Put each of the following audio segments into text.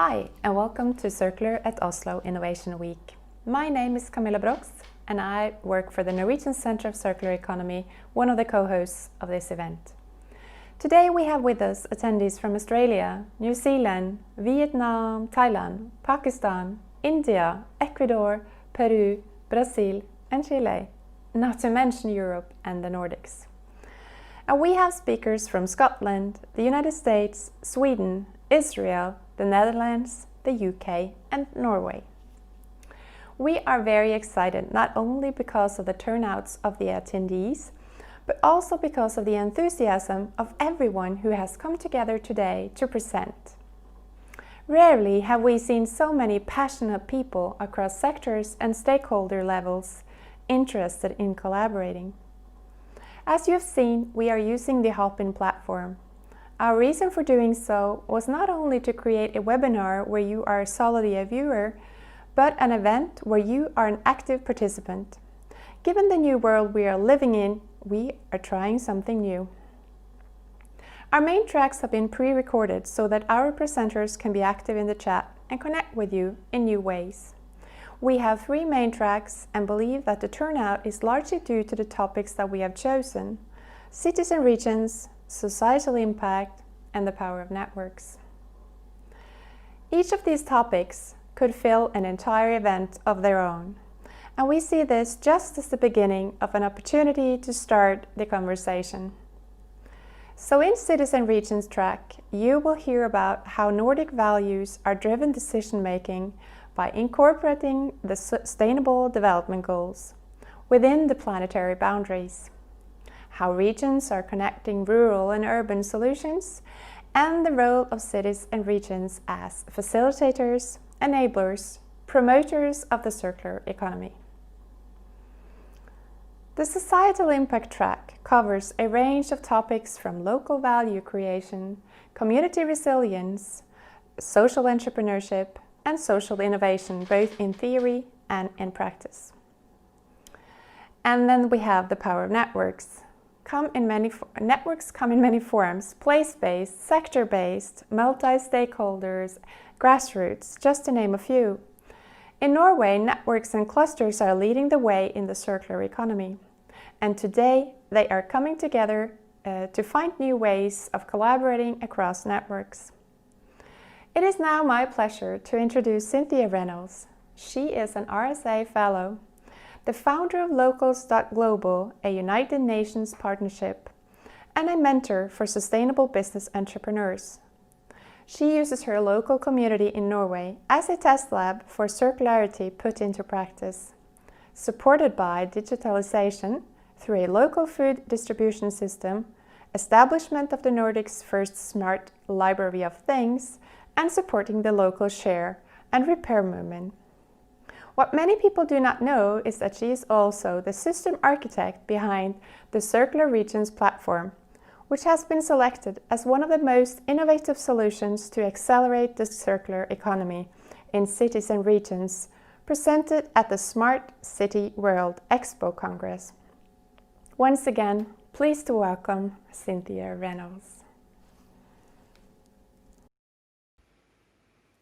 Hi, and welcome to Circular at Oslo Innovation Week. My name is Camilla Brox, and I work for the Norwegian Center of Circular Economy, one of the co-hosts of this event. Today we have with us attendees from Australia, New Zealand, Vietnam, Thailand, Pakistan, India, Ecuador, Peru, Brazil, and Chile, not to mention Europe and the Nordics. And we have speakers from Scotland, the United States, Sweden, Israel, the Netherlands, the UK, and Norway. We are very excited not only because of the turnouts of the attendees, but also because of the enthusiasm of everyone who has come together today to present. Rarely have we seen so many passionate people across sectors and stakeholder levels interested in collaborating. As you have seen, we are using the Hopin platform. Our reason for doing so was not only to create a webinar where you are solely a viewer, but an event where you are an active participant. Given the new world we are living in, we are trying something new. Our main tracks have been pre-recorded so that our presenters can be active in the chat and connect with you in new ways. We have 3 main tracks and believe that the turnout is largely due to the topics that we have chosen: cities and regions, societal impact, and the power of networks. Each of these topics could fill an entire event of their own, and we see this just as the beginning of an opportunity to start the conversation. So in Cities and Regions track, you will hear about how Nordic values are driven decision-making by incorporating the Sustainable Development Goals within the planetary boundaries, how regions are connecting rural and urban solutions, and the role of cities and regions as facilitators, enablers, promoters of the circular economy. The Societal Impact track covers a range of topics from local value creation, community resilience, social entrepreneurship, and social innovation, both in theory and in practice. And then we have the power of networks. Networks come in many forms: place-based, sector-based, multi-stakeholders, grassroots, just to name a few. In Norway, networks and clusters are leading the way in the circular economy, and today they are coming together to find new ways of collaborating across networks. It is now my pleasure to introduce Cynthia Reynolds. She is an RSA Fellow, the founder of Locals.global, a United Nations partnership, and a mentor for sustainable business entrepreneurs. She uses her local community in Norway as a test lab for circularity put into practice, supported by digitalization through a local food distribution system, establishment of the Nordics' first smart library of things, and supporting the local share and repair movement. What many people do not know is that she is also the system architect behind the Circular Regions platform, which has been selected as one of the most innovative solutions to accelerate the circular economy in cities and regions, presented at the Smart City World Expo Congress. Once again, pleased to welcome Cynthia Reynolds.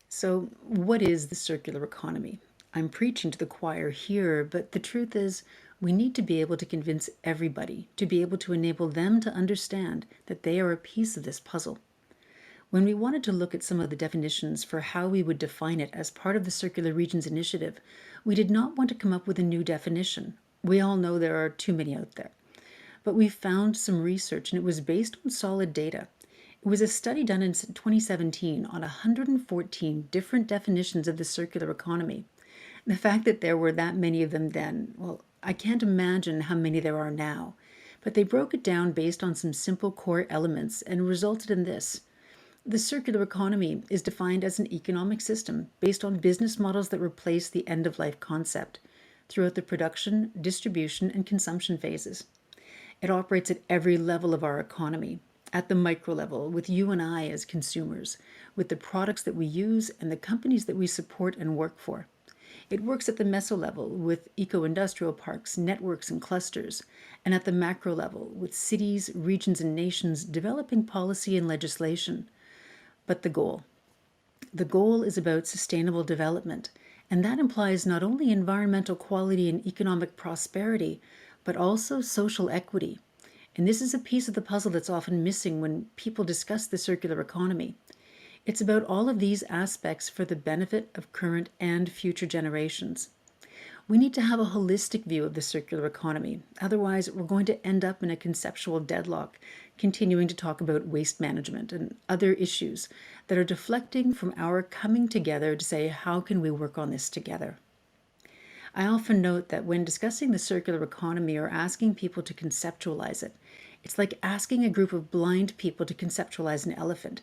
So, what is the circular economy? I'm preaching to the choir here, but the truth is we need to be able to convince everybody, to be able to enable them to understand that they are a piece of this puzzle. When we wanted to look at some of the definitions for how we would define it as part of the Circular Regions Initiative, we did not want to come up with a new definition. We all know there are too many out there. But we found some research, and it was based on solid data. It was a study done in 2017 on 114 different definitions of the circular economy. The fact that there were that many of them then, well, I can't imagine how many there are now. But they broke it down based on some simple core elements and resulted in this. The circular economy is defined as an economic system based on business models that replace the end-of-life concept throughout the production, distribution, and consumption phases. It operates at every level of our economy, at the micro level, with you and I as consumers, with the products that we use and the companies that we support and work for. It works at the meso level with eco-industrial parks, networks, and clusters, and at the macro level with cities, regions, and nations developing policy and legislation. But the goal, The goal is about sustainable development, and that implies not only environmental quality and economic prosperity, but also social equity. And this is a piece of the puzzle that's often missing when people discuss the circular economy. It's about all of these aspects for the benefit of current and future generations. We need to have a holistic view of the circular economy. Otherwise, we're going to end up in a conceptual deadlock, continuing to talk about waste management and other issues that are deflecting from our coming together to say, how can we work on this together? I often note that when discussing the circular economy or asking people to conceptualize it, it's like asking a group of blind people to conceptualize an elephant.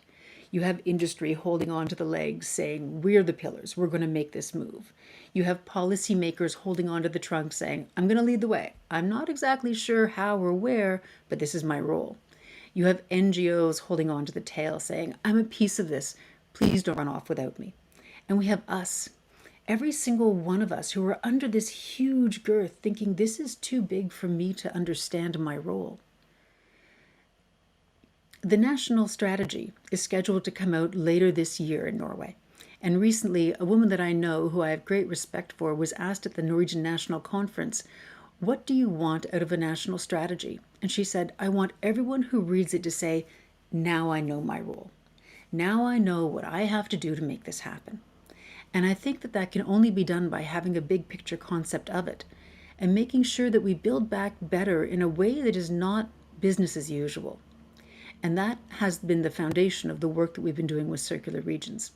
You have industry holding on to the legs saying, we're the pillars, we're going to make this move. You have policymakers holding on to the trunk saying, I'm going to lead the way. I'm not exactly sure how or where, but this is my role. You have NGOs holding on to the tail saying, I'm a piece of this, please don't run off without me. And we have us, every single one of us who are under this huge girth thinking this is too big for me to understand my role. The national strategy is scheduled to come out later this year in Norway. And recently, a woman that I know who I have great respect for was asked at the Norwegian National Conference, what do you want out of a national strategy? And she said, I want everyone who reads it to say, now I know my role. Now I know what I have to do to make this happen. And I think that that can only be done by having a big picture concept of it and making sure that we build back better in a way that is not business as usual. And that has been the foundation of the work that we've been doing with circular regions.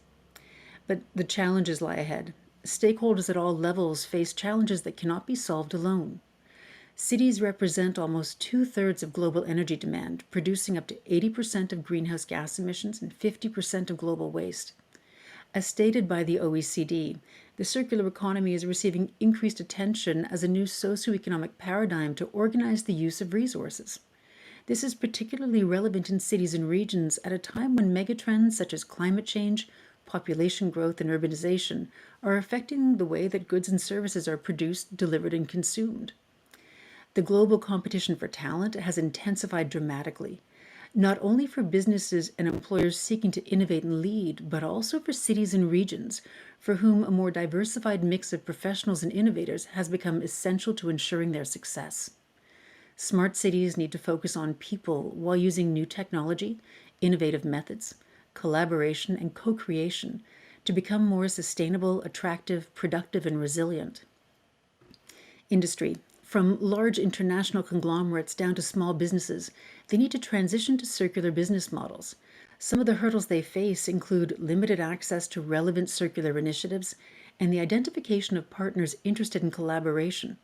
But the challenges lie ahead. Stakeholders at all levels face challenges that cannot be solved alone. Cities represent almost 2/3 of global energy demand, producing up to 80% of greenhouse gas emissions and 50% of global waste. As stated by the OECD, the circular economy is receiving increased attention as a new socioeconomic paradigm to organize the use of resources. This is particularly relevant in cities and regions at a time when megatrends such as climate change, population growth, and urbanization are affecting the way that goods and services are produced, delivered, and consumed. The global competition for talent has intensified dramatically, not only for businesses and employers seeking to innovate and lead, but also for cities and regions, for whom a more diversified mix of professionals and innovators has become essential to ensuring their success. Smart cities need to focus on people while using new technology, innovative methods, collaboration, and co-creation to become more sustainable, attractive, productive, and resilient. Industry. From large international conglomerates down to small businesses, they need to transition to circular business models. Some of the hurdles they face include limited access to relevant circular initiatives and the identification of partners interested in collaboration.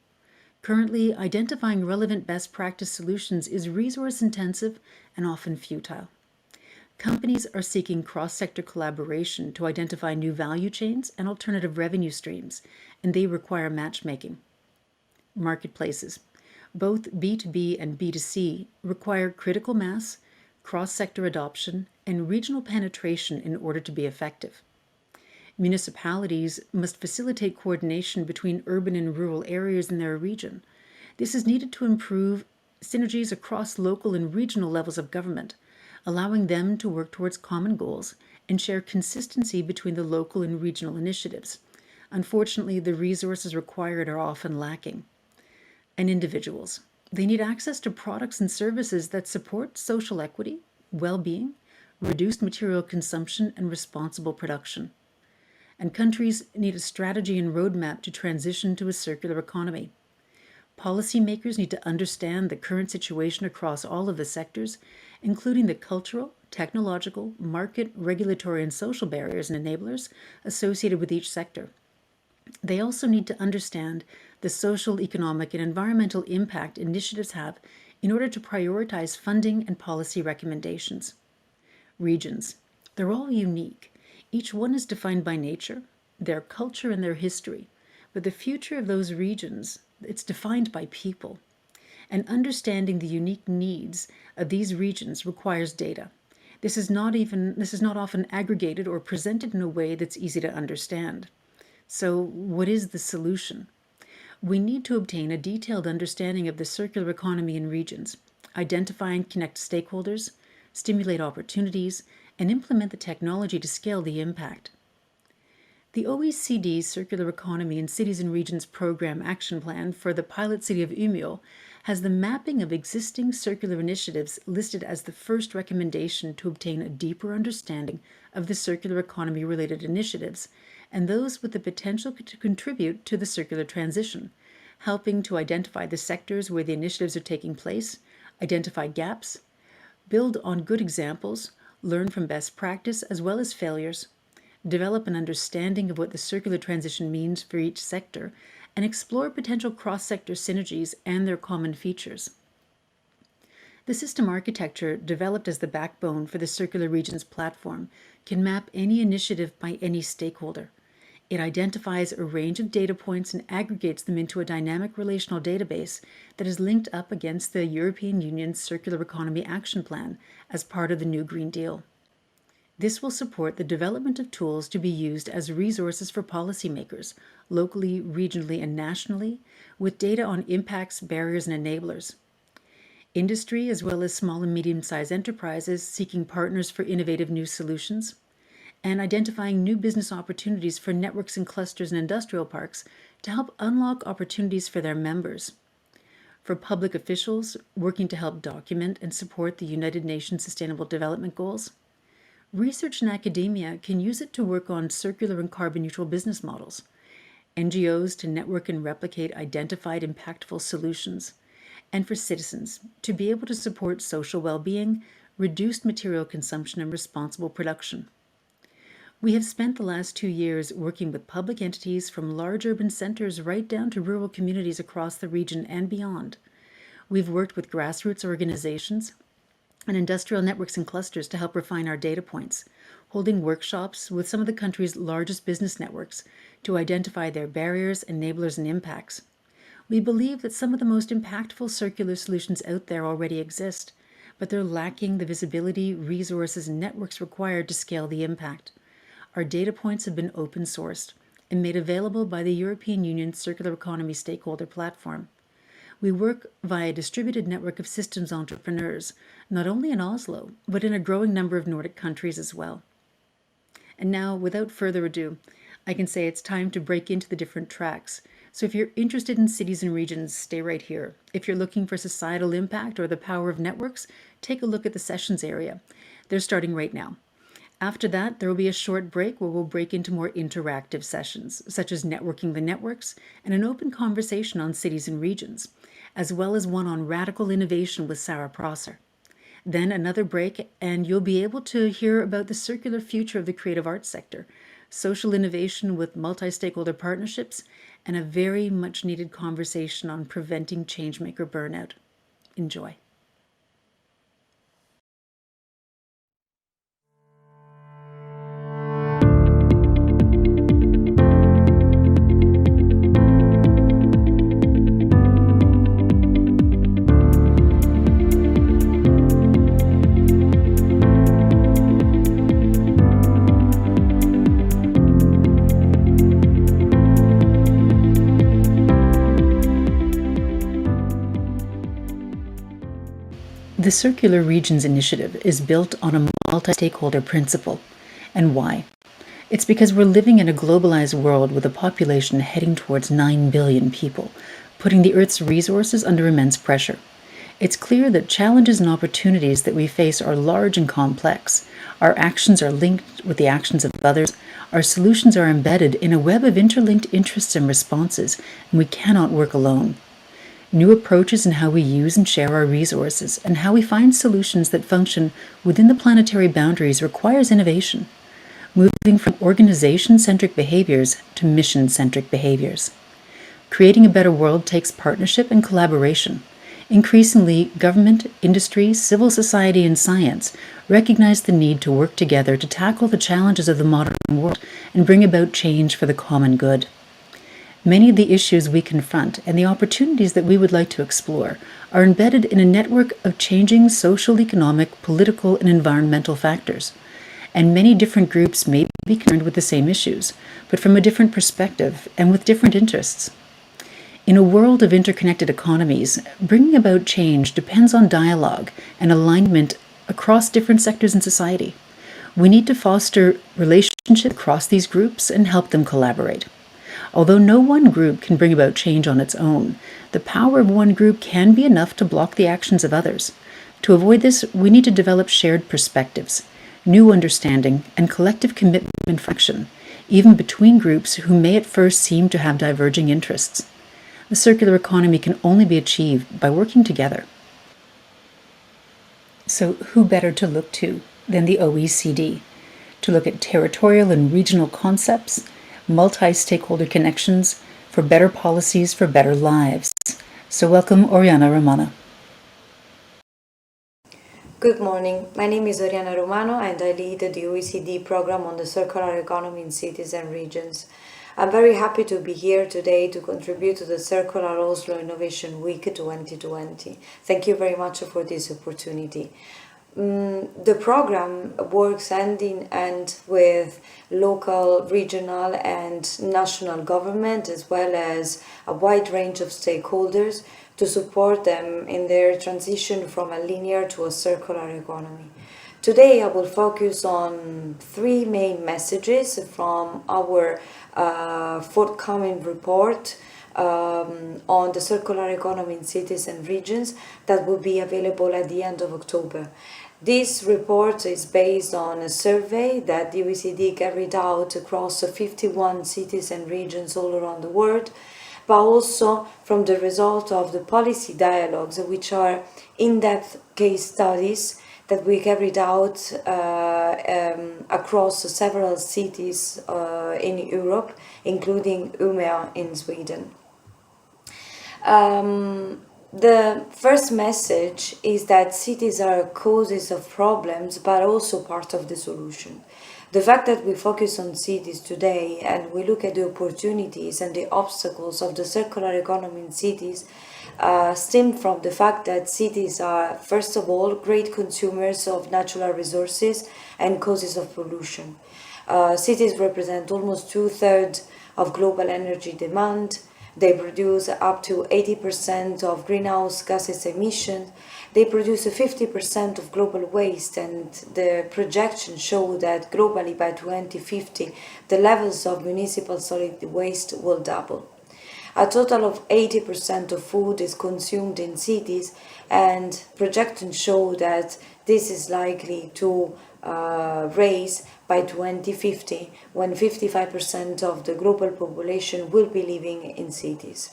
Currently, identifying relevant best practice solutions is resource intensive and often futile. Companies are seeking cross-sector collaboration to identify new value chains and alternative revenue streams, and they require matchmaking. Marketplaces, both B2B and B2C, require critical mass, cross-sector adoption, and regional penetration in order to be effective. Municipalities must facilitate coordination between urban and rural areas in their region. This is needed to improve synergies across local and regional levels of government, allowing them to work towards common goals and share consistency between the local and regional initiatives. Unfortunately, the resources required are often lacking. And individuals, they need access to products and services that support social equity, well-being, reduced material consumption, and responsible production. And countries need a strategy and roadmap to transition to a circular economy. Policymakers need to understand the current situation across all of the sectors, including the cultural, technological, market, regulatory, and social barriers and enablers associated with each sector. They also need to understand the social, economic, and environmental impact initiatives have in order to prioritize funding and policy recommendations. Regions. They're all unique. Each one is defined by nature, their culture, and their history. But the future of those regions, it's defined by people. And understanding the unique needs of these regions requires data. This is not often aggregated or presented in a way that's easy to understand. So what is the solution? We need to obtain a detailed understanding of the circular economy in regions, identify and connect stakeholders, stimulate opportunities, and implement the technology to scale the impact. The OECD Circular Economy in Cities and Regions Program Action Plan for the pilot city of Umeå has the mapping of existing circular initiatives listed as the first recommendation to obtain a deeper understanding of the circular economy related initiatives and those with the potential to contribute to the circular transition, helping to identify the sectors where the initiatives are taking place, identify gaps, build on good examples, learn from best practice as well as failures, develop an understanding of what the circular transition means for each sector, and explore potential cross-sector synergies and their common features. The system architecture, developed as the backbone for the Circular Regions platform, can map any initiative by any stakeholder. It identifies a range of data points and aggregates them into a dynamic relational database that is linked up against the European Union's Circular Economy Action Plan as part of the new Green Deal. This will support the development of tools to be used as resources for policymakers, locally, regionally, and nationally, with data on impacts, barriers, and enablers. Industry, as well as small and medium-sized enterprises seeking partners for innovative new solutions, and identifying new business opportunities for networks and clusters and industrial parks to help unlock opportunities for their members. For public officials working to help document and support the United Nations Sustainable Development Goals, research and academia can use it to work on circular and carbon neutral business models, NGOs to network and replicate identified impactful solutions, and for citizens to be able to support social well-being, reduced material consumption, and responsible production. We have spent the last 2 years working with public entities from large urban centers right down to rural communities across the region and beyond. We've worked with grassroots organizations and industrial networks and clusters to help refine our data points, holding workshops with some of the country's largest business networks to identify their barriers, enablers, and impacts. We believe that some of the most impactful circular solutions out there already exist, but they're lacking the visibility, resources, and networks required to scale the impact. Our data points have been open sourced and made available by the European Union's Circular Economy Stakeholder platform. We work via a distributed network of systems entrepreneurs, not only in Oslo, but in a growing number of Nordic countries as well. And now, without further ado, I can say it's time to break into the different tracks. So if you're interested in cities and regions, stay right here. If you're looking for societal impact or the power of networks, take a look at the sessions area. They're starting right now. After that, there will be a short break where we'll break into more interactive sessions, such as networking the networks and an open conversation on cities and regions, as well as one on radical innovation with Sarah Prosser. Then another break, and you'll be able to hear about the circular future of the creative arts sector, social innovation with multi-stakeholder partnerships, and a very much needed conversation on preventing changemaker burnout. Enjoy. The Circular Regions Initiative is built on a multi-stakeholder principle. And why? It's because we're living in a globalized world with a population heading towards 9 billion people, putting the Earth's resources under immense pressure. It's clear that challenges and opportunities that we face are large and complex. Our actions are linked with the actions of others. Our solutions are embedded in a web of interlinked interests and responses, and we cannot work alone. New approaches in how we use and share our resources and how we find solutions that function within the planetary boundaries requires innovation, moving from organization-centric behaviors to mission-centric behaviors. Creating a better world takes partnership and collaboration. Increasingly, government, industry, civil society, and science recognize the need to work together to tackle the challenges of the modern world and bring about change for the common good. Many of the issues we confront and the opportunities that we would like to explore are embedded in a network of changing social, economic, political, and environmental factors. And many different groups may be concerned with the same issues, but from a different perspective and with different interests. In a world of interconnected economies, bringing about change depends on dialogue and alignment across different sectors in society. We need to foster relationships across these groups and help them collaborate. Although no one group can bring about change on its own, the power of one group can be enough to block the actions of others. To avoid this, we need to develop shared perspectives, new understanding, and collective commitment for action, even between groups who may at first seem to have diverging interests. The circular economy can only be achieved by working together. So who better to look to than the OECD? To look at territorial and regional concepts, multi-stakeholder connections for better policies for better lives. So welcome, Oriana Romano. Good morning. My name is Oriana Romano and I lead the OECD program on the circular economy in cities and regions. I'm very happy to be here today to contribute to the Circular Oslo Innovation Week 2020. Thank you very much for this opportunity. The program works hand in hand with local, regional and national government, as well as a wide range of stakeholders to support them in their transition from a linear to a circular economy. Today I will focus on three main messages from our forthcoming report on the circular economy in cities and regions that will be available at the end of October. This report is based on a survey that the OECD carried out across 51 cities and regions all around the world, but also from the result of the policy dialogues, which are in-depth case studies that we carried out across several cities in Europe, including Umeå in Sweden. The first message is that cities are causes of problems, but also part of the solution. The fact that we focus on cities today and we look at the opportunities and the obstacles of the circular economy in cities stem from the fact that cities are, first of all, great consumers of natural resources and causes of pollution. Cities represent almost 2/3 of global energy demand. They produce up to 80% of greenhouse gases emissions. They produce 50% of global waste, and the projections show that globally by 2050, the levels of municipal solid waste will double. A total of 80% of food is consumed in cities, and projections show that this is likely to raise by 2050, when 55% of the global population will be living in cities.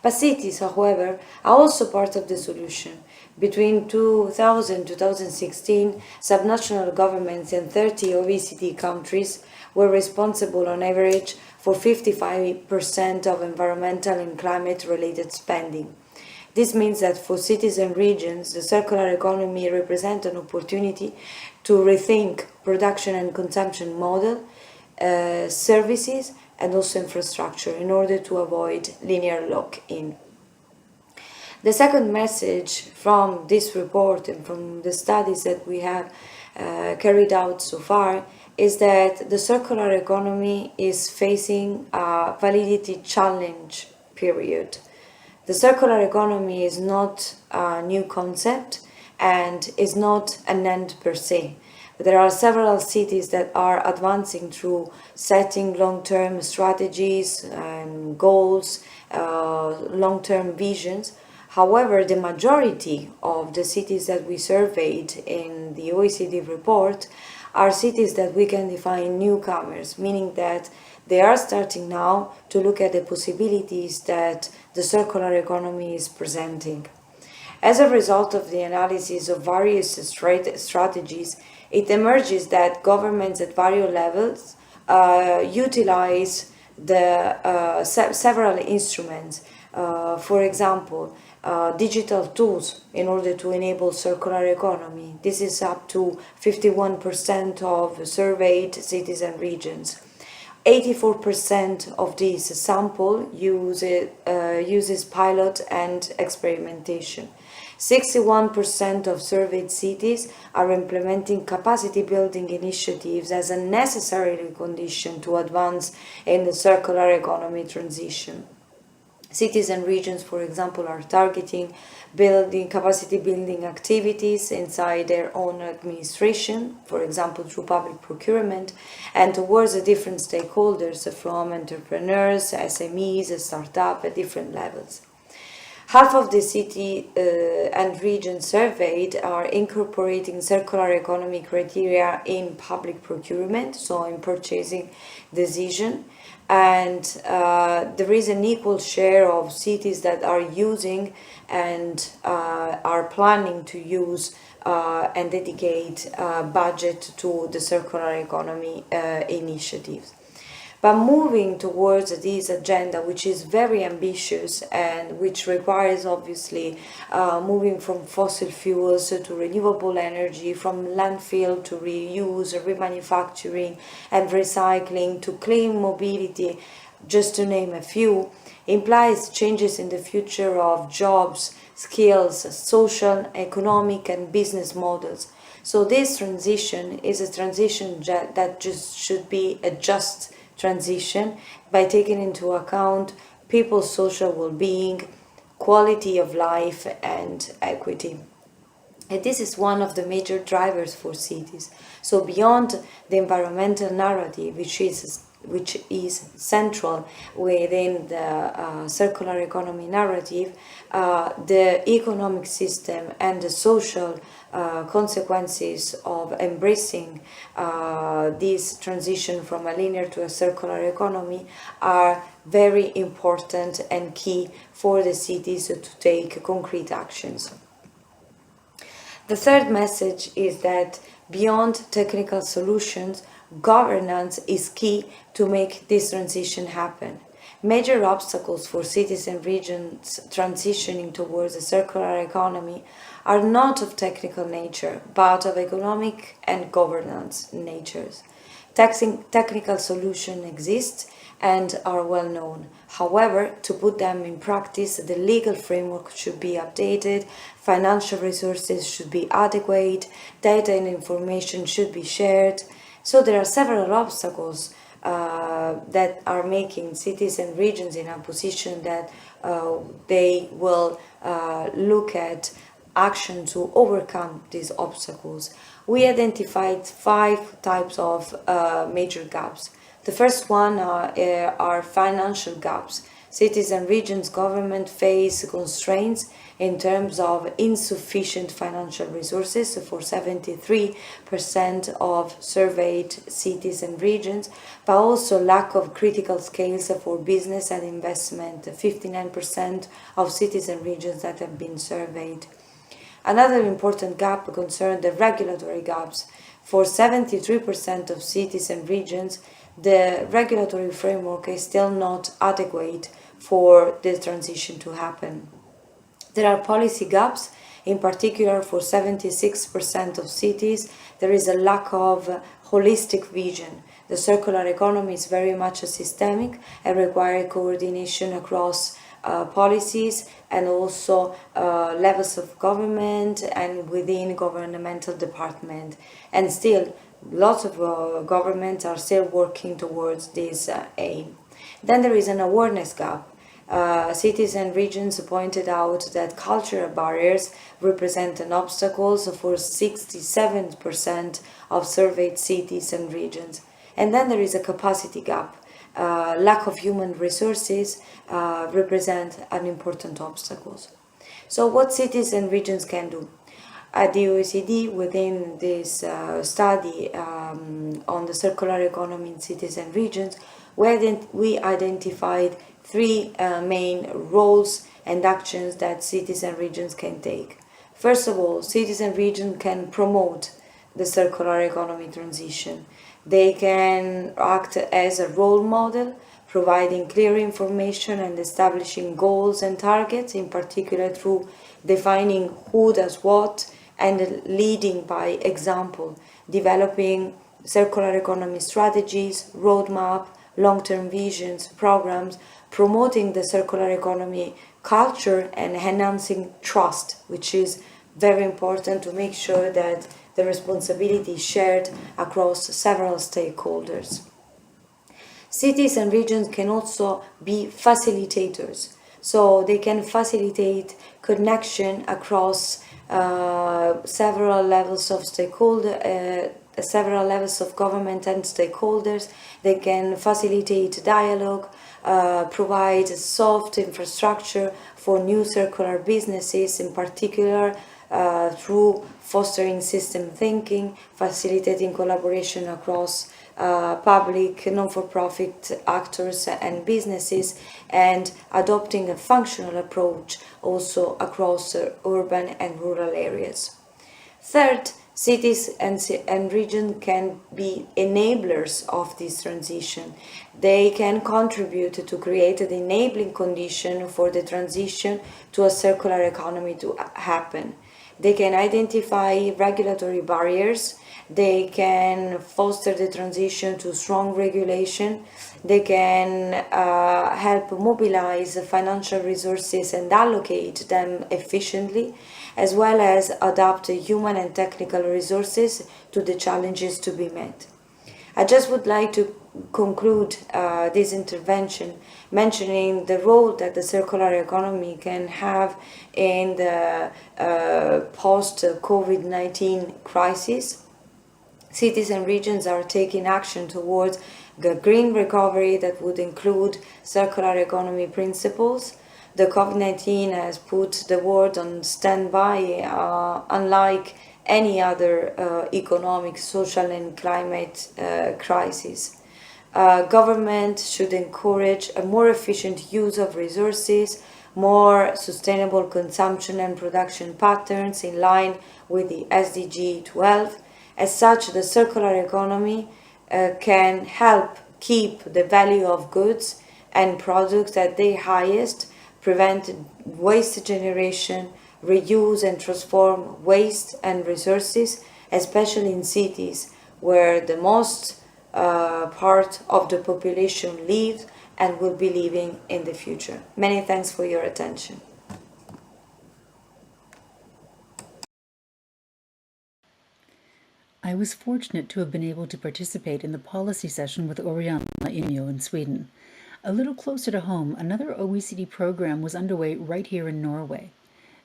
But cities, however, are also part of the solution. Between 2000 and 2016, subnational governments in 30 OECD countries were responsible on average for 55% of environmental and climate-related spending. This means that for cities and regions, the circular economy represents an opportunity to rethink production and consumption model, services, and also infrastructure in order to avoid linear lock-in. The second message from this report and from the studies that we have carried out so far is that the circular economy is facing a validity challenge period. The circular economy is not a new concept and is not an end per se. There are several cities that are advancing through setting long-term strategies and goals, long-term visions. However, the majority of the cities that we surveyed in the OECD report are cities that we can define newcomers, meaning that they are starting now to look at the possibilities that the circular economy is presenting. As a result of the analysis of various strategies, it emerges that governments at various levels utilize several instruments. For example, digital tools in order to enable circular economy. This is up to 51% of surveyed cities and regions. 84% of this sample uses pilot and experimentation. 61% of surveyed cities are implementing capacity building initiatives as a necessary condition to advance in the circular economy transition. Cities and regions, for example, are targeting capacity building activities inside their own administration, for example through public procurement, and towards the different stakeholders from entrepreneurs, SMEs, startups at different levels. Half of the city and regions surveyed are incorporating circular economy criteria in public procurement, so in purchasing decision. And there is an equal share of cities that are using and are planning to use and dedicate budget to the circular economy initiatives. But moving towards this agenda, which is very ambitious and which requires obviously moving from fossil fuels to renewable energy, from landfill to reuse, remanufacturing and recycling to clean mobility, just to name a few, implies changes in the future of jobs, skills, social, economic and business models. So this transition is a transition that just should be a just transition by taking into account people's social well-being, quality of life and equity. And this is one of the major drivers for cities. So beyond the environmental narrative, which is central within the circular economy narrative, the economic system and the social consequences of embracing this transition from a linear to a circular economy are very important and key for the cities to take concrete actions. The third message is that beyond technical solutions, governance is key to make this transition happen. Major obstacles for cities and regions transitioning towards a circular economy are not of technical nature, but of economic and governance natures. Technical solutions exist and are well known. However, to put them in practice, the legal framework should be updated, financial resources should be adequate, data and information should be shared. So there are several obstacles that are making cities and regions in a position that they will look at action to overcome these obstacles. We identified 5 types of major gaps. The first one are financial gaps. Cities and regions government face constraints in terms of insufficient financial resources for 73% of surveyed cities and regions, but also lack of critical skills for business and investment, 59% of cities and regions that have been surveyed. Another important gap concerned the regulatory gaps. For 73% of cities and regions, the regulatory framework is still not adequate for the transition to happen. There are policy gaps, in particular for 76% of cities, there is a lack of holistic vision. The circular economy is very much a systemic and requires coordination across policies and also levels of government and within governmental department. And still, lots of governments are still working towards this aim. Then there is an awareness gap. Cities and regions pointed out that cultural barriers represent an obstacle for 67% of surveyed cities and regions. And then there is a capacity gap. Lack of human resources represent an important obstacle. So what cities and regions can do? At the OECD, within this study on the circular economy in cities and regions, we identified 3 main roles and actions that cities and regions can take. First of all, cities and regions can promote the circular economy transition. They can act as a role model, providing clear information and establishing goals and targets, in particular through defining who does what and leading by example, developing circular economy strategies, roadmap, long-term visions, programs, promoting the circular economy culture and enhancing trust, which is very important to make sure that the responsibility is shared across several stakeholders. Cities and regions can also be facilitators, So they can facilitate connection across several levels of several levels of government and stakeholders. They can facilitate dialogue, provide soft infrastructure for new circular businesses, in particular through fostering system thinking, facilitating collaboration across public, non-for-profit actors and businesses, and adopting a functional approach also across urban and rural areas. Third, cities and regions can be enablers of this transition. They can contribute to create the enabling condition for the transition to a circular economy to happen. They can identify regulatory barriers. They can foster the transition to strong regulation. They can help mobilize financial resources and allocate them efficiently, as well as adapt human and technical resources to the challenges to be met. I just would like to conclude this intervention mentioning the role that the circular economy can have in the post-COVID-19 crisis. Cities and regions are taking action towards the green recovery that would include circular economy principles. The COVID-19 has put the world on standby, unlike any other economic, social and climate crisis. Government should encourage a more efficient use of resources, more sustainable consumption and production patterns in line with the SDG 12. As such, the circular economy can help keep the value of goods and products at their highest, prevent waste generation, reuse and transform waste and resources, especially in cities where the most part of the population lives and will be living in the future. Many thanks for your attention. I was fortunate to have been able to participate in the policy session with Oriana in Umeå in Sweden. A little closer to home, another OECD program was underway right here in Norway.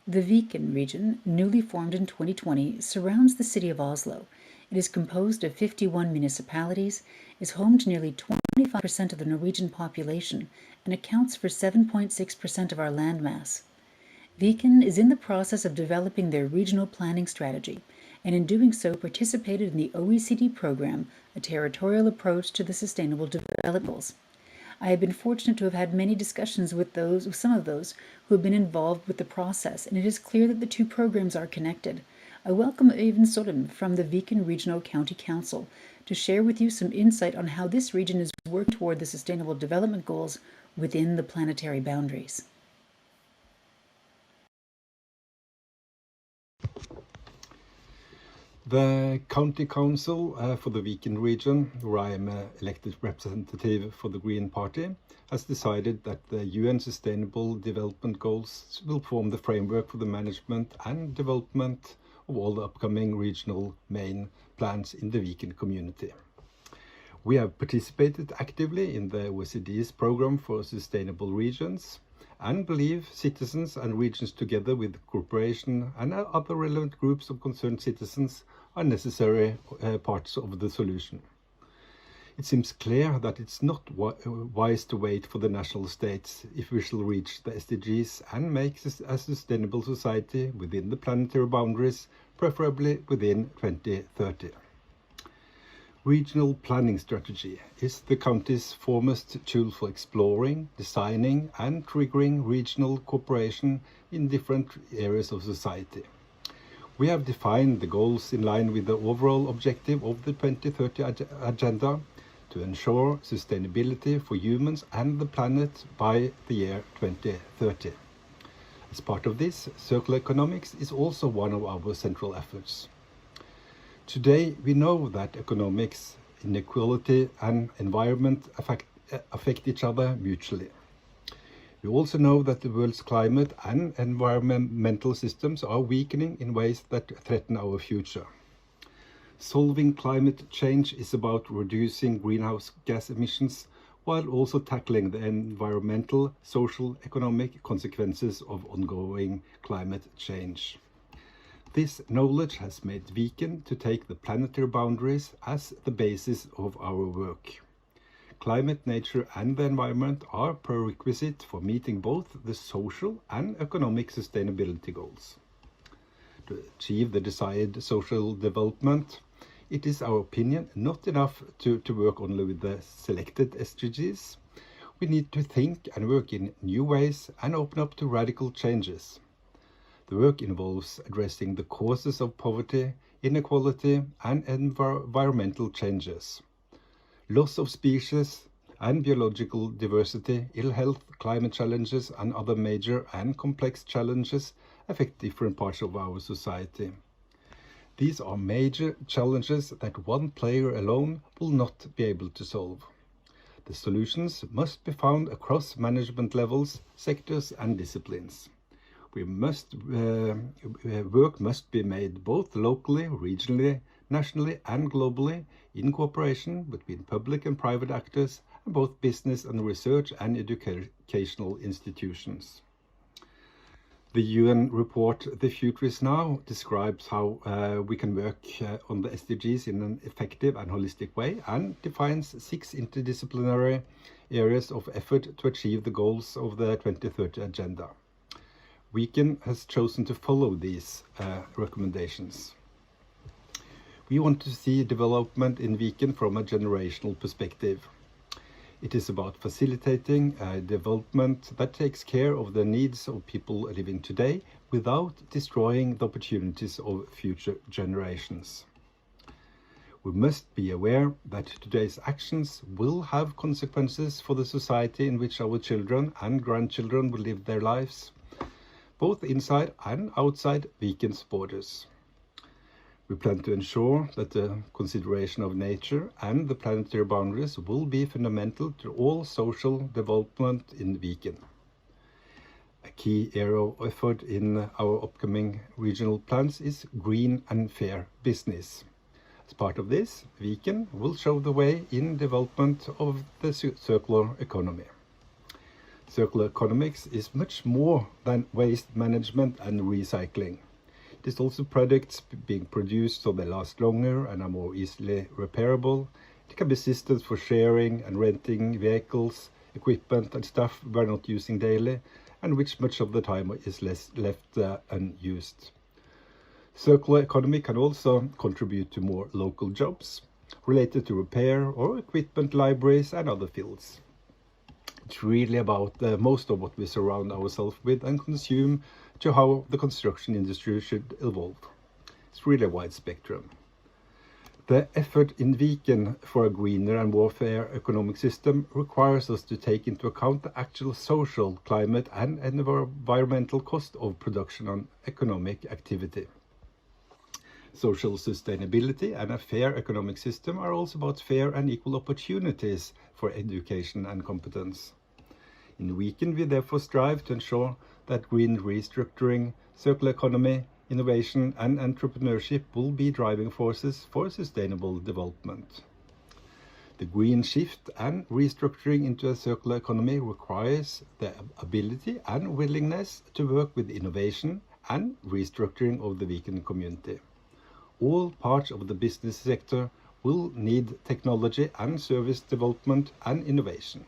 The Viken region, newly formed in 2020, surrounds the city of Oslo. It is composed of 51 municipalities, is home to nearly 25% of the Norwegian population, and accounts for 7.6% of our landmass. Viken is in the process of developing their regional planning strategy, and in doing so participated in the OECD program, a territorial approach to the Sustainable Development Goals. I have been fortunate to have had many discussions with some of those who have been involved with the process, and it is clear that the two programs are connected. I welcome Øyvind Solheim from the Viken Regional County Council to share with you some insight on how this region is working toward the Sustainable Development Goals within the planetary boundaries. The County Council for the Viken region, where I am an elected representative for the Green Party, has decided that the UN Sustainable Development Goals will form the framework for the management and development of all the upcoming regional main plans in the Viken community. We have participated actively in the OECD's program for sustainable regions, and believe citizens and regions together with corporation and other relevant groups of concerned citizens are necessary parts of the solution. It seems clear that it's not wise to wait for the national states if we shall reach the SDGs and make a sustainable society within the planetary boundaries, preferably within 2030. Regional planning strategy is the county's foremost tool for exploring, designing and triggering regional cooperation in different areas of society. We have defined the goals in line with the overall objective of the 2030 agenda to ensure sustainability for humans and the planet by the year 2030. As part of this, circular economics is also one of our central efforts. Today, we know that economics, inequality and environment affect each other mutually. We also know that the world's climate and environmental systems are weakening in ways that threaten our future. Solving climate change is about reducing greenhouse gas emissions while also tackling the environmental, social, economic consequences of ongoing climate change. This knowledge has made Viken to take the planetary boundaries as the basis of our work. Climate, nature and the environment are prerequisite for meeting both the social and economic sustainability goals. To achieve the desired social development, it is our opinion not enough to work only with the selected SDGs. We need to think and work in new ways and open up to radical changes. The work involves addressing the causes of poverty, inequality and environmental changes. Loss of species and biological diversity, ill health, climate challenges and other major and complex challenges affect different parts of our society. These are major challenges that one player alone will not be able to solve. The solutions must be found across management levels, sectors and disciplines. Work must be made both locally, regionally, nationally and globally in cooperation between public and private actors and both business and research and educational institutions. The UN report The Future is Now describes how we can work on the SDGs in an effective and holistic way and defines 6 interdisciplinary areas of effort to achieve the goals of the 2030 Agenda. Viken has chosen to follow these recommendations. We want to see development in Viken from a generational perspective. It is about facilitating a development that takes care of the needs of people living today without destroying the opportunities of future generations. We must be aware that today's actions will have consequences for the society in which our children and grandchildren will live their lives, both inside and outside Viken's borders. We plan to ensure that the consideration of nature and the planetary boundaries will be fundamental to all social development in Viken. A key area of effort in our upcoming regional plans is green and fair business. As part of this, Viken will show the way in development of the circular economy. Circular economics is much more than waste management and recycling. It is also products being produced so they last longer and are more easily repairable. It can be systems for sharing and renting vehicles, equipment and stuff we're not using daily and which much of the time is left unused. Circular economy can also contribute to more local jobs related to repair or equipment libraries and other fields. It's really about most of what we surround ourselves with and consume to how the construction industry should evolve. It's really a wide spectrum. The effort in Viken for a greener and more fair economic system requires us to take into account the actual social, climate and environmental cost of production and economic activity. Social sustainability and a fair economic system are also about fair and equal opportunities for education and competence. In Viken, we therefore strive to ensure that green restructuring, circular economy, innovation and entrepreneurship will be driving forces for sustainable development. The green shift and restructuring into a circular economy requires the ability and willingness to work with innovation and restructuring of the Viken community. All parts of the business sector will need technology and service development and innovation.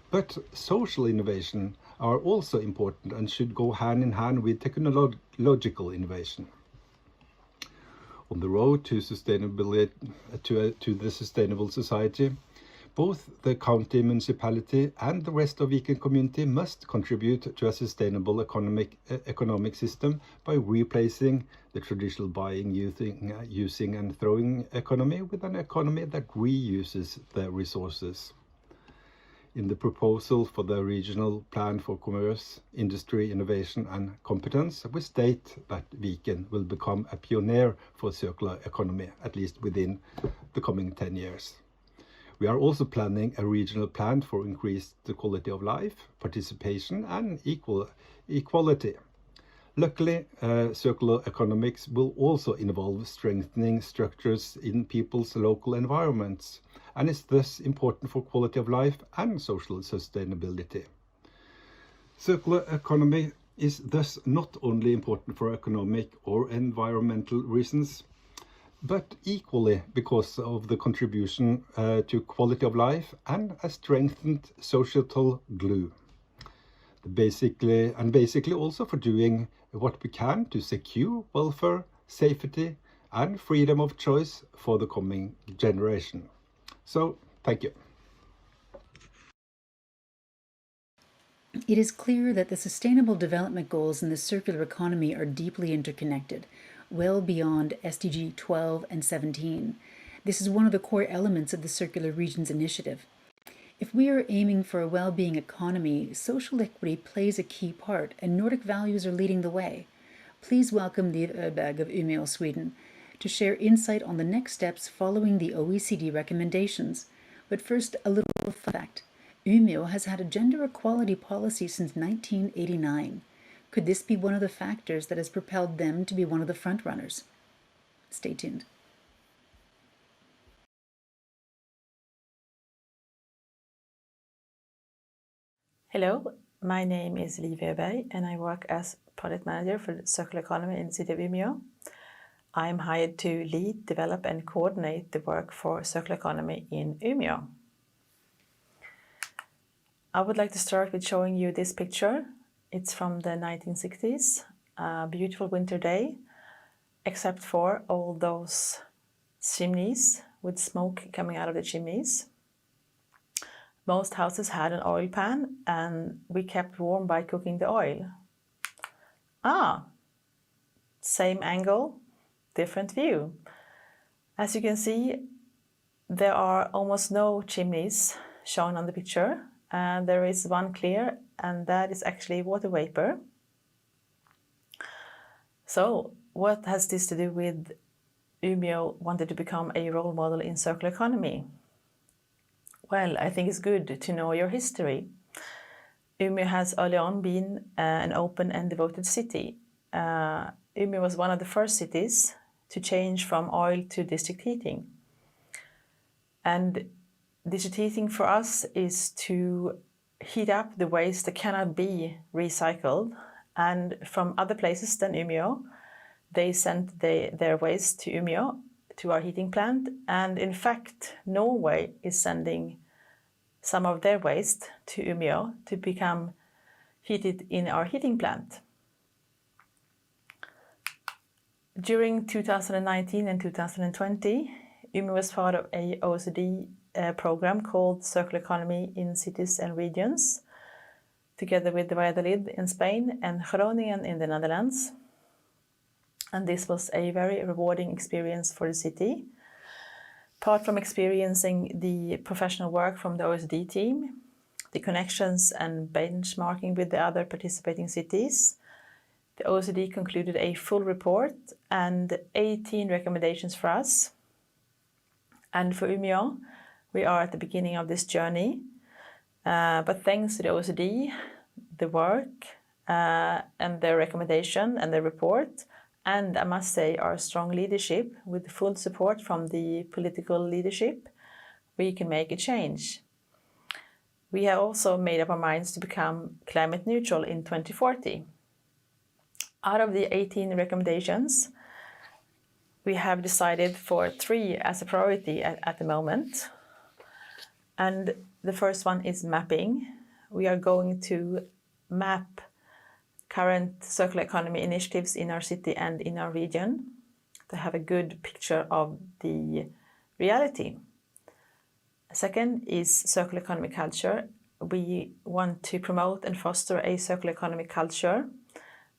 But social innovation are also important and should go hand in hand with technological innovation. On the road to sustainability, to the sustainable society, both the county, municipality and the rest of Viken community must contribute to a sustainable economic system by replacing the traditional buying, using and throwing economy with an economy that reuses the resources. In the proposal for the regional plan for commerce, industry, innovation and competence, we state that Viken will become a pioneer for circular economy, at least within the coming 10 years. We are also planning a regional plan for increased quality of life, participation and equality. Luckily, circular economics will also involve strengthening structures in people's local environments and is thus important for quality of life and social sustainability. Circular economy is thus not only important for economic or environmental reasons, but equally because of the contribution to quality of life and a strengthened societal glue. Basically also for doing what we can to secure welfare, safety and freedom of choice for the coming generation. So, thank you. It is clear that the Sustainable Development Goals in the circular economy are deeply interconnected, well beyond SDG 12 and 17. This is one of the core elements of the Circular Regions Initiative. If we are aiming for a well-being economy, social equity plays a key part, and Nordic Values are leading the way. Please welcome Liv Öberg of Umeå, Sweden, to share insight on the next steps following the OECD recommendations. But first, a little fact. Umeå has had a gender equality policy since 1989. Could this be one of the factors that has propelled them to be one of the front runners? Stay tuned. Hello, my name is Liv Öberg and I work as product manager for circular economy in the city of Umeå. I am hired to lead, develop and coordinate the work for circular economy in Umeå. I would like to start with showing you this picture. It's from the 1960s, a beautiful winter day, except for all those chimneys with smoke coming out of the chimneys. Most houses had an oil pan and we kept warm by cooking the oil. Same angle, different view. As you can see, there are almost no chimneys shown on the picture. There is one clear, and that is actually water vapor. So, what has this to do with Umeå wanted to become a role model in circular economy? Well, I think it's good to know your history. Umeå has early on been an open and devoted city. Umeå was one of the first cities to change from oil to district heating. And district heating for us is to heat up the waste that cannot be recycled. And from other places than Umeå, they sent their waste to Umeå, to our heating plant. And in fact, Norway is sending some of their waste to Umeå to become heated in our heating plant. During 2019 and 2020, Umeå was part of a OECD program called Circular Economy in Cities and Regions, together with Valladolid in Spain and Groningen in the Netherlands. And this was a very rewarding experience for the city. Apart from experiencing the professional work from the OECD team, the connections and benchmarking with the other participating cities, the OECD concluded a full report and 18 recommendations for us. And for Umeå, we are at the beginning of this journey. But thanks to the OECD, the work, and their recommendation and their report, and I must say our strong leadership with full support from the political leadership, we can make a change. We have also made up our minds to become climate neutral in 2040. Out of the 18 recommendations, we have decided for 3 as a priority at the moment. And the first one is mapping. We are going to map current circular economy initiatives in our city and in our region to have a good picture of the reality. Second is circular economy culture. We want to promote and foster a circular economy culture,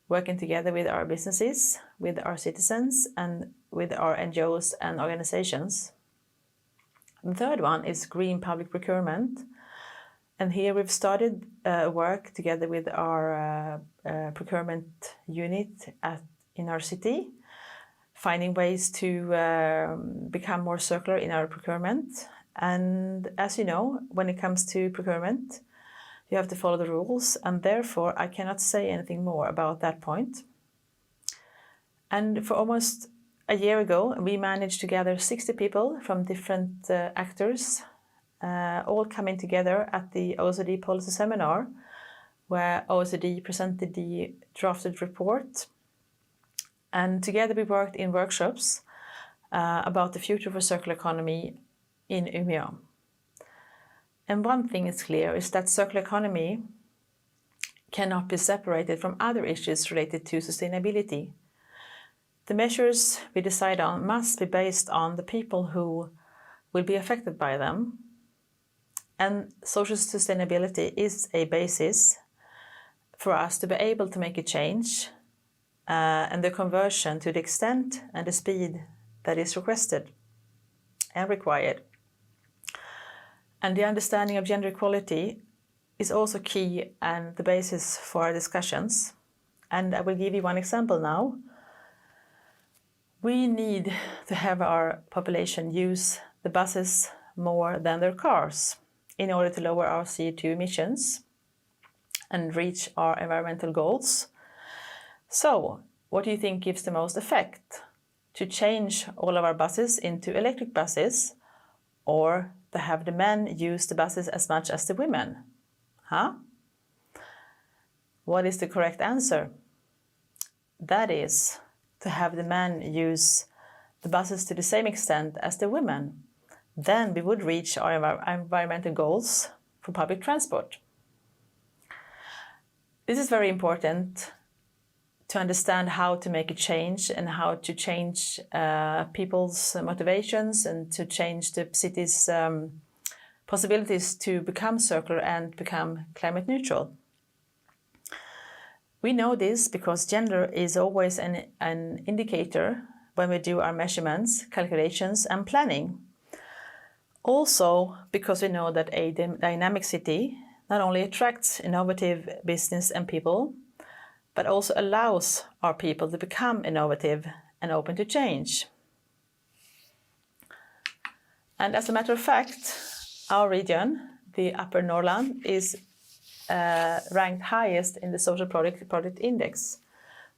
working together with our businesses, with our citizens, and with our NGOs and organizations. The third one is green public procurement. And here we've started work together with our procurement unit in our city, finding ways to become more circular in our procurement. And as you know, when it comes to procurement, you have to follow the rules, and therefore I cannot say anything more about that point. And for almost a year ago, we managed to gather 60 people from different actors, all coming together at the OECD policy seminar, where OECD presented the drafted report. And together we worked in workshops about the future for circular economy in Umeå. And one thing is clear is that circular economy cannot be separated from other issues related to sustainability. The measures we decide on must be based on the people who will be affected by them. And social sustainability is a basis for us to be able to make a change and the conversion to the extent and the speed that is requested and required. And the understanding of gender equality is also key and the basis for our discussions. And I will give you one example now. We need to have our population use the buses more than their cars in order to lower our CO2 emissions and reach our environmental goals. So, what do you think gives the most effect? To change all of our buses into electric buses, or to have the men use the buses as much as the women? Huh? What is the correct answer? That is to have the men use the buses to the same extent as the women. Then we would reach our environmental goals for public transport. This is very important to understand how to make a change and how to change people's motivations and to change the city's possibilities to become circular and become climate neutral. We know this because gender is always an indicator when we do our measurements, calculations and planning. Also because we know that a dynamic city not only attracts innovative business and people, but also allows our people to become innovative and open to change. And as a matter of fact, our region, the Upper Norrland, is ranked highest in the social product index.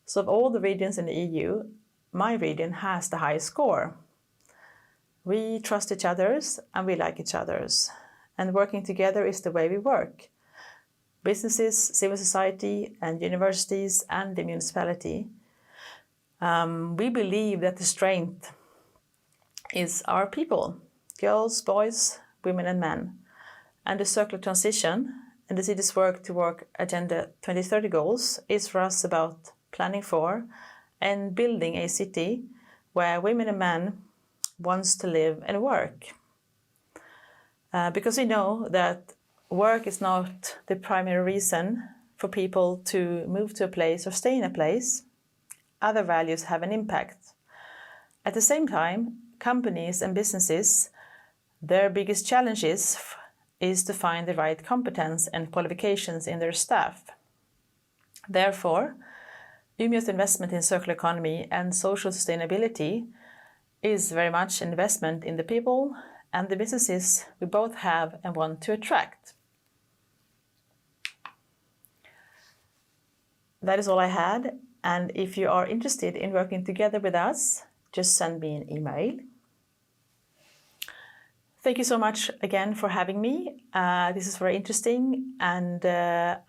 So of all the regions in the EU, my region has the highest score. We trust each other's and we like each other's. And working together is the way we work. Businesses, civil society and universities and the municipality. We believe that the strength is our people, girls, boys, women and men. And the circular transition and the city's work to work Agenda 2030 goals is for us about planning for and building a city where women and men wants to live and work. Because we know that work is not the primary reason for people to move to a place or stay in a place. Other values have an impact. At the same time, companies and businesses, their biggest challenges is to find the right competence and qualifications in their staff. Therefore, Umeå's investment in circular economy and social sustainability is very much an investment in the people and the businesses we both have and want to attract. That is all I had, and if you are interested in working together with us, just send me an email. Thank you so much again for having me. This is very interesting, and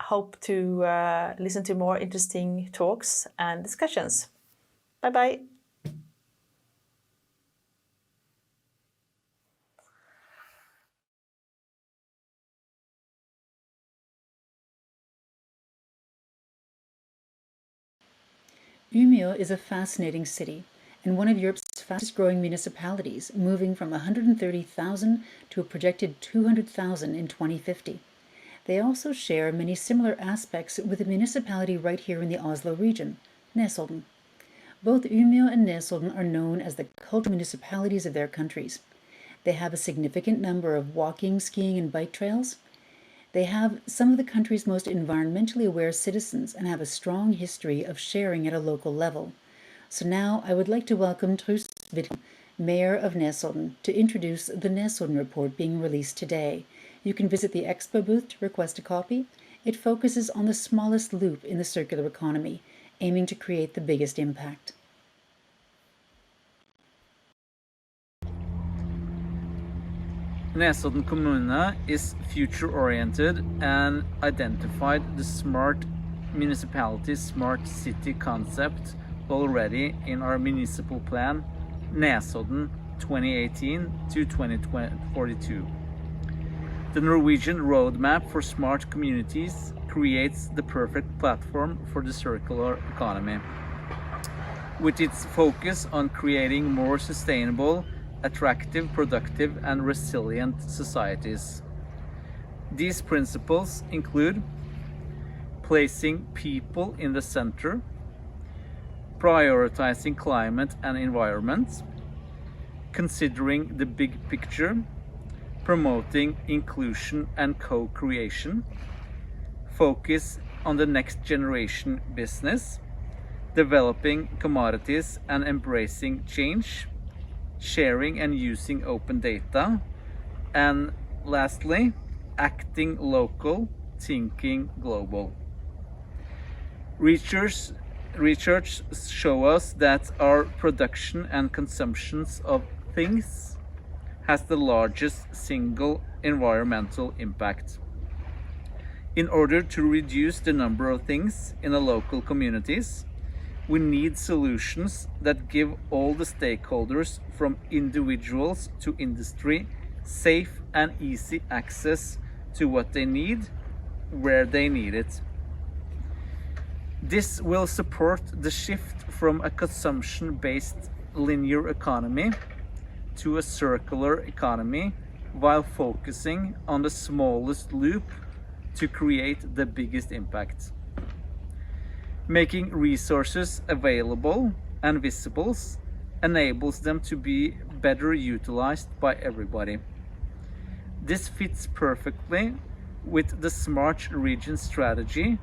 hope to listen to more interesting talks and discussions. Bye-bye. Umeå is a fascinating city and one of Europe's fastest growing municipalities, moving from 130,000 to a projected 200,000 in 2050. They also share many similar aspects with a municipality right here in the Oslo region, Nesodden. Both Umeå and Nesodden are known as the cultural municipalities of their countries. They have a significant number of walking, skiing, and bike trails. They have some of the country's most environmentally aware citizens and have a strong history of sharing at a local level. So now I would like to welcome Truls Wittgen, Mayor of Nesodden, to introduce the Nesodden report being released today. You can visit the expo booth to request a copy. It focuses on the smallest loop in the circular economy, aiming to create the biggest impact. Nesodden kommune is future-oriented and identified the smart municipality, smart city concept already in our municipal plan, Nesodden 2018 to 2042. The Norwegian roadmap for smart communities creates the perfect platform for the circular economy, with its focus on creating more sustainable, attractive, productive, and resilient societies. These principles include placing people in the center, prioritizing climate and environment, considering the big picture, promoting inclusion and co-creation, focus on the next generation business, developing commodities and embracing change, sharing and using open data, and lastly, acting local, thinking global. Research show us that our production and consumptions of things has the largest single environmental impact. In order to reduce the number of things in the local communities, we need solutions that give all the stakeholders, from individuals to industry, safe and easy access to what they need, where they need it. This will support the shift from a consumption-based linear economy to a circular economy, while focusing on the smallest loop to create the biggest impact. Making resources available and visible enables them to be better utilized by everybody. This fits perfectly with the Smart Region strategy,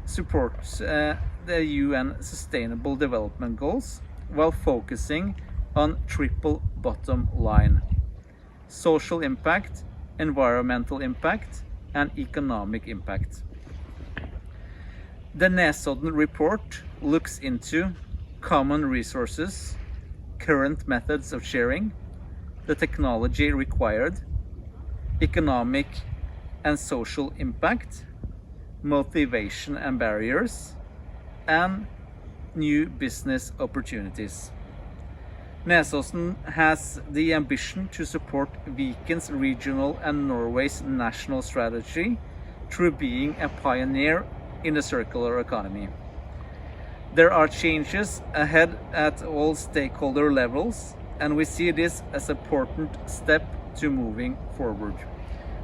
supports the UN Sustainable Development Goals, while focusing on triple bottom line: social impact, environmental impact, and economic impact. The Nesodden report looks into common resources, current methods of sharing, the technology required, economic and social impact, motivation and barriers, and new business opportunities. Nesodden has the ambition to support Viken's regional and Norway's national strategy through being a pioneer in the circular economy. There are changes ahead at all stakeholder levels, and we see this as an important step to moving forward.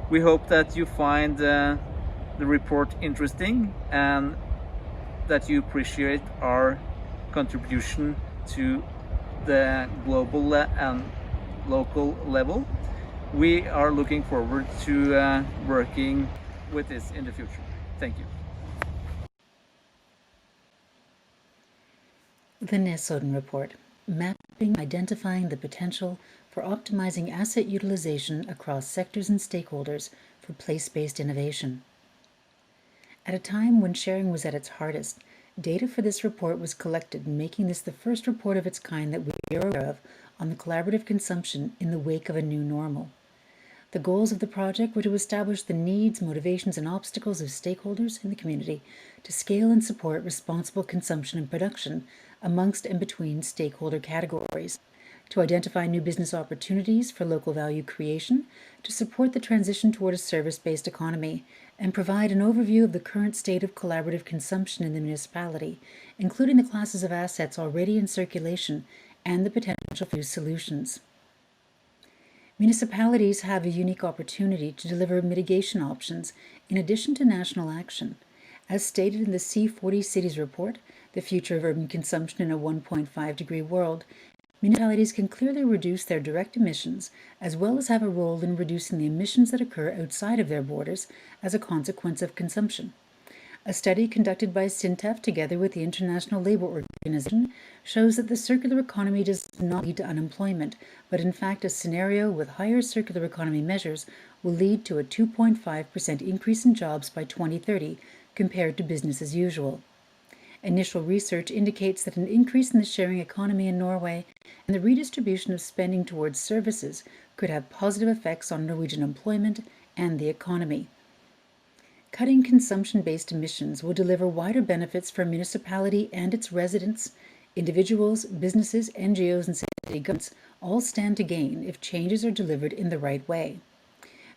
We hope that you find the report interesting and that you appreciate our contribution to the global and local level. We are looking forward to working with this in the future. Thank you. The Nesodden Report: Mapping, identifying the potential for optimizing asset utilization across sectors and stakeholders for place-based innovation. At a time when sharing was at its hardest, data for this report was collected, making this the first report of its kind that we are aware of on the collaborative consumption in the wake of a new normal. The goals of the project were to establish the needs, motivations, and obstacles of stakeholders in the community to scale and support responsible consumption and production amongst and between stakeholder categories, to identify new business opportunities for local value creation, to support the transition toward a service-based economy, and provide an overview of the current state of collaborative consumption in the municipality, including the classes of assets already in circulation and the potential for new solutions. Municipalities have a unique opportunity to deliver mitigation options in addition to national action. As stated in the C40 Cities Report, The Future of Urban Consumption in a 1.5-Degree World, municipalities can clearly reduce their direct emissions, as well as have a role in reducing the emissions that occur outside of their borders as a consequence of consumption. A study conducted by SINTEF together with the International Labour Organization shows that the circular economy does not lead to unemployment, but in fact a scenario with higher circular economy measures will lead to a 2.5% increase in jobs by 2030 compared to business as usual. Initial research indicates that an increase in the sharing economy in Norway and the redistribution of spending towards services could have positive effects on Norwegian employment and the economy. Cutting consumption-based emissions will deliver wider benefits for a municipality and its residents. Individuals, businesses, NGOs, and city governments all stand to gain if changes are delivered in the right way.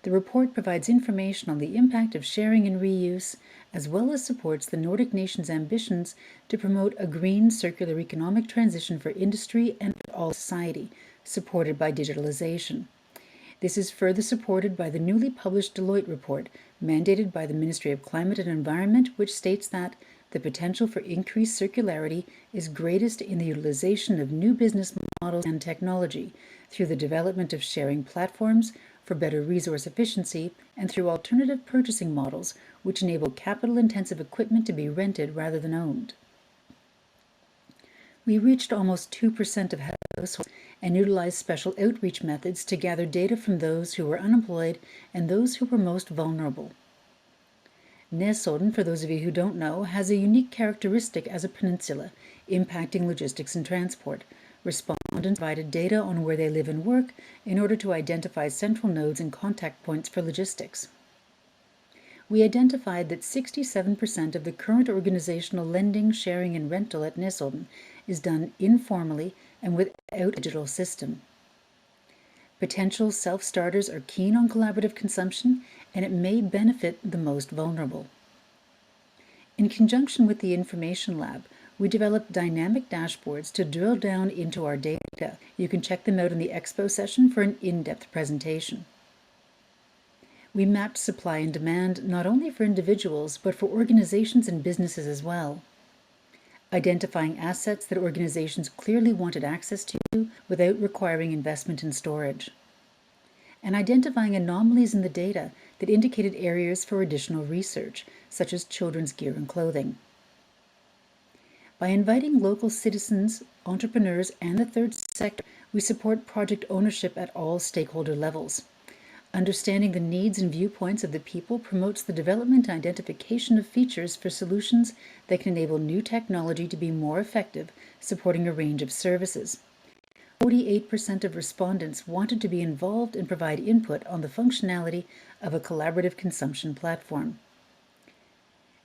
The report provides information on the impact of sharing and reuse, as well as supports the Nordic nations' ambitions to promote a green circular economic transition for industry and for all society, supported by digitalization. This is further supported by the newly published Deloitte report, mandated by the Ministry of Climate and Environment, which states that the potential for increased circularity is greatest in the utilization of new business models and technology, through the development of sharing platforms for better resource efficiency, and through alternative purchasing models, which enable capital-intensive equipment to be rented rather than owned. We reached almost 2% of households and utilized special outreach methods to gather data from those who were unemployed and those who were most vulnerable. Nesodden, for those of you who don't know, has a unique characteristic as a peninsula, impacting logistics and transport. Respondents provided data on where they live and work in order to identify central nodes and contact points for logistics. We identified that 67% of the current organizational lending, sharing, and rental at Nesodden is done informally and without a digital system. Potential self-starters are keen on collaborative consumption, and it may benefit the most vulnerable. In conjunction with the Information Lab, we developed dynamic dashboards to drill down into our data. You can check them out in the expo session for an in-depth presentation. We mapped supply and demand not only for individuals, but for organizations and businesses as well, identifying assets that organizations clearly wanted access to without requiring investment in storage, and identifying anomalies in the data that indicated areas for additional research, such as children's gear and clothing. By inviting local citizens, entrepreneurs, and the third sector, we support project ownership at all stakeholder levels. Understanding the needs and viewpoints of the people promotes the development and identification of features for solutions that can enable new technology to be more effective, supporting a range of services. 48% of respondents wanted to be involved and provide input on the functionality of a collaborative consumption platform.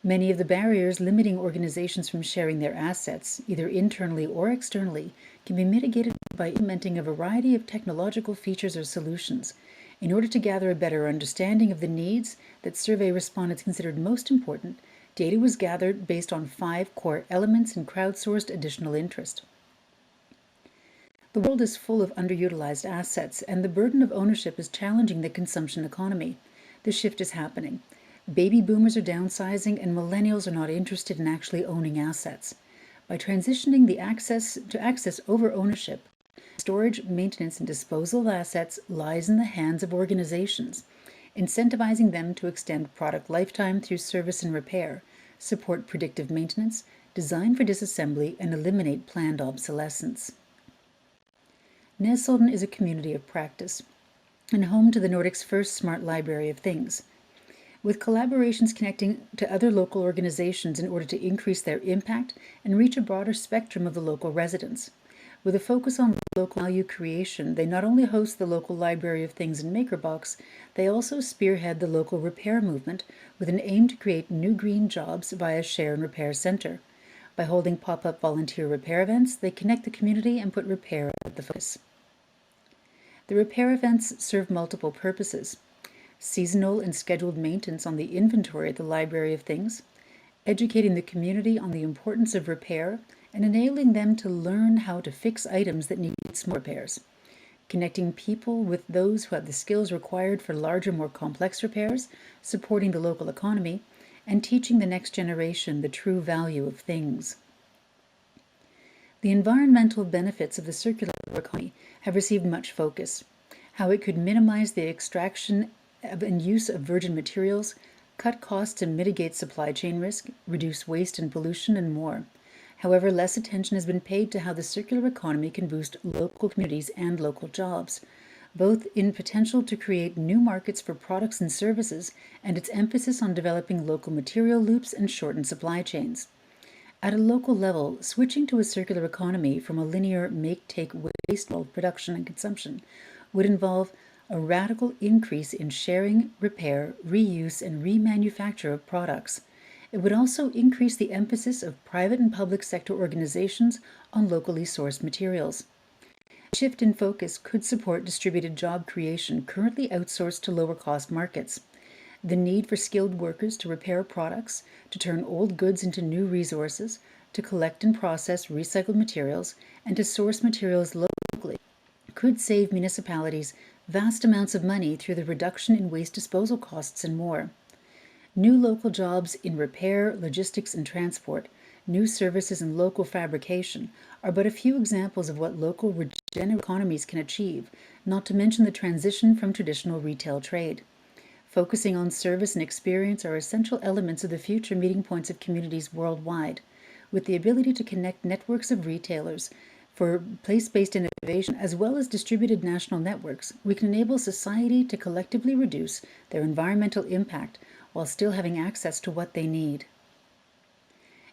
Many of the barriers limiting organizations from sharing their assets, either internally or externally, can be mitigated by implementing a variety of technological features or solutions. In order to gather a better understanding of the needs that survey respondents considered most important, data was gathered based on 5 core elements and crowdsourced additional interest. The world is full of underutilized assets, and the burden of ownership is challenging the consumption economy. The shift is happening. Baby boomers are downsizing, and millennials are not interested in actually owning assets. By transitioning the access over ownership, storage, maintenance, and disposal of assets lies in the hands of organizations, incentivizing them to extend product lifetime through service and repair, support predictive maintenance, design for disassembly, and eliminate planned obsolescence. Nesodden is a community of practice and home to the Nordic's first smart library of things, with collaborations connecting to other local organizations in order to increase their impact and reach a broader spectrum of the local residents. With a focus on local value creation, they not only host the local library of things in MakerBox, they also spearhead the local repair movement with an aim to create new green jobs via Share and Repair Center. By holding pop-up volunteer repair events, they connect the community and put repair at the focus. The repair events serve multiple purposes: seasonal and scheduled maintenance on the inventory at the Library of Things, educating the community on the importance of repair, and enabling them to learn how to fix items that need small repairs, connecting people with those who have the skills required for larger, more complex repairs, supporting the local economy, and teaching the next generation the true value of things. The environmental benefits of the circular economy have received much focus: how it could minimize the extraction and use of virgin materials, cut costs and mitigate supply chain risk, reduce waste and pollution, and more. However, less attention has been paid to how the circular economy can boost local communities and local jobs, both in potential to create new markets for products and services and its emphasis on developing local material loops and shortened supply chains. At a local level, switching to a circular economy from a linear make-take-waste model of production and consumption would involve a radical increase in sharing, repair, reuse, and remanufacture of products. It would also increase the emphasis of private and public sector organizations on locally sourced materials. A shift in focus could support distributed job creation currently outsourced to lower-cost markets. The need for skilled workers to repair products, to turn old goods into new resources, to collect and process recycled materials, and to source materials locally could save municipalities vast amounts of money through the reduction in waste disposal costs and more. New local jobs in repair, logistics, and transport, new services in local fabrication are but a few examples of what local regenerative economies can achieve, not to mention the transition from traditional retail trade. Focusing on service and experience are essential elements of the future meeting points of communities worldwide. With the ability to connect networks of retailers for place-based innovation as well as distributed national networks, we can enable society to collectively reduce their environmental impact while still having access to what they need.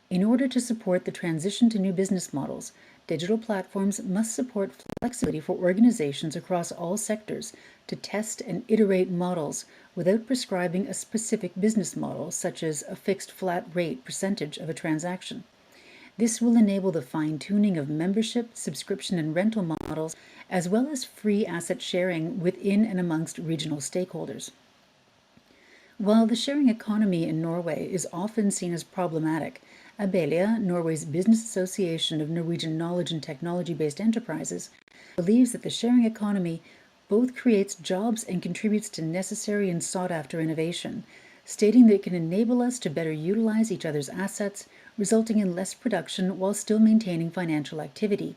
In order to support the transition to new business models, digital platforms must support flexibility for organizations across all sectors to test and iterate models without prescribing a specific business model, such as a fixed flat rate percentage of a transaction. This will enable the fine-tuning of membership, subscription, and rental models, as well as free asset sharing within and amongst regional stakeholders. While the sharing economy in Norway is often seen as problematic, Abelia, Norway's business association of Norwegian knowledge and technology-based enterprises, believes that the sharing economy both creates jobs and contributes to necessary and sought-after innovation, stating that it can enable us to better utilize each other's assets, resulting in less production while still maintaining financial activity.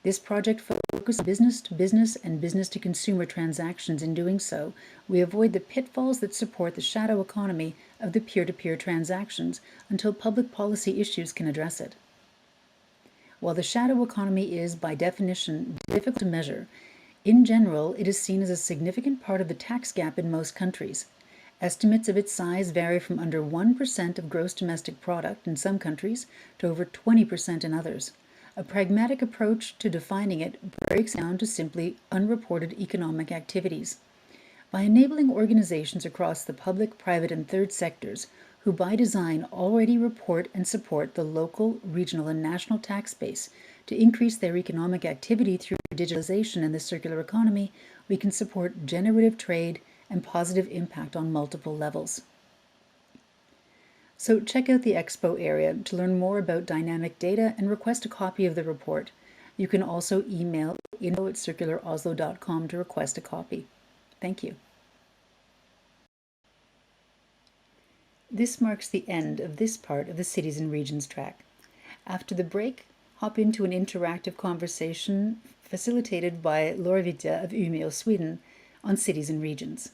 This project focuses on business-to-business and business-to-consumer transactions. In doing so, we avoid the pitfalls that support the shadow economy of the peer-to-peer transactions until public policy issues can address it. While the shadow economy is, by definition, difficult to measure, in general, it is seen as a significant part of the tax gap in most countries. Estimates of its size vary from under 1% of gross domestic product in some countries to over 20% in others. A pragmatic approach to defining it breaks down to simply unreported economic activities. By enabling organizations across the public, private, and third sectors, who by design already report and support the local, regional, and national tax base, to increase their economic activity through digitalization and the circular economy, we can support generative trade and positive impact on multiple levels. So check out the Expo area to learn more about dynamic data and request a copy of the report. You can also email info@circularoslo.com to request a copy. Thank you. This marks the end of this part of the Cities and Regions track. After the break, hop into an interactive conversation facilitated by Laura Vidya of Umeå, Sweden, on cities and regions.